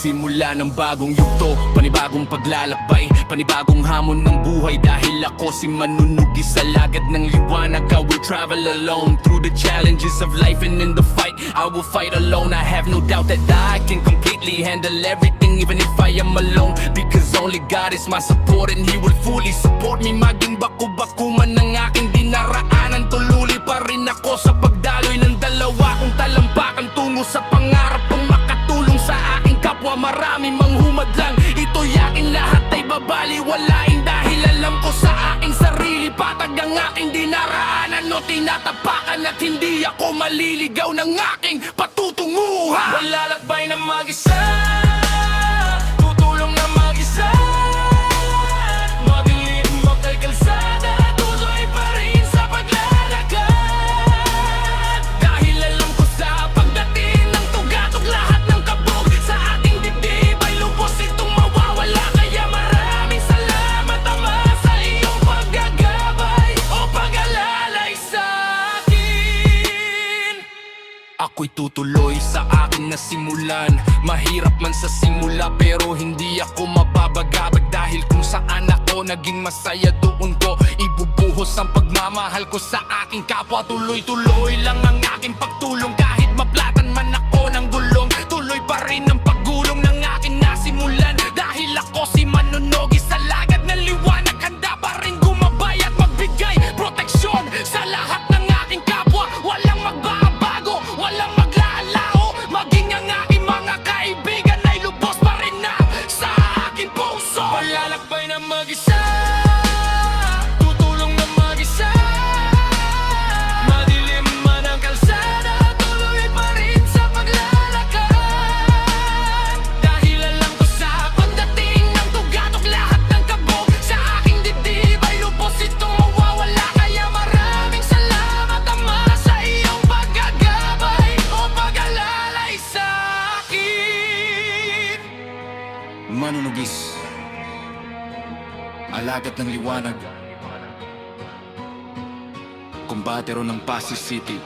Simula ng bagong yugto, panibagong paglalakbay, panibagong hamon ng buhay. Dahil ako si Manunugi sa lagad ng liwanag, I will travel alone through the challenges of life. And in the fight, I will fight alone. I have no doubt that I can completely handle everything, even if I am alone, because only God is my support and He will fully support me. Maging baku-baku man ang aking dinaraanan, tuloy pa rin ako sa pagdaloy ng dalawa kong talampakan tungo sa pangarap kong makatulong sa aking kapwa. Marami mang humadlang, ito'y aking lahat ay babaliwalain, dahil alam ko sa aking sarili patag ang aking dinaraanan o tinatapakan, at hindi ako maliligaw ng aking patutunguhan. Malalakbay na mag-isa, tutulong na mag-isa, madilim magkay kalsada, tuloy pa rin sa paglalakad, dahil alam ko sa pagdating ng tugatog lahat ng kabog sa ating dibdib ay lubos itong mawawala. Kaya maraming salamat Ama sa iyong paggagabay o pag-alalay sa akin. Ako'y tutuloy sa aking nasimulan, mahirap man sa simula pero hindi ako mababagabag, dahil kung saan ako naging masaya doon ko ibubuhos ang pagmamahal ko sa aking kapwa. Tuloy-tuloy lang ang aking pagtulong, kahit maplatan man ako ng gulong, tuloy pa rin ang paggulong ng aking nasimulan, dahil ako si Manunugi sa lagad ng liwanag, handa pa rin gumabay at magbigay proteksyon sa lahat ng aking kapwa. Walang magbabago, walang maglalao, maging ang aking mga kaibigan ay lubos pa rin na sa aking puso. Malalakbay na mag-isa, tutulong na mag-isa, madilim man ang kalsada, tuloy pa rin sa paglalakad, dahil alam ko sa pagdating ng tugatog lahat ng kabog sa aking dibdib ay lubos itong mawawala. Kaya maraming salamat Ama sa iyong paggagabay o pag-alalay sa akin. Manunugis, alagad ng liwanag, kumbatero ng Pasig City.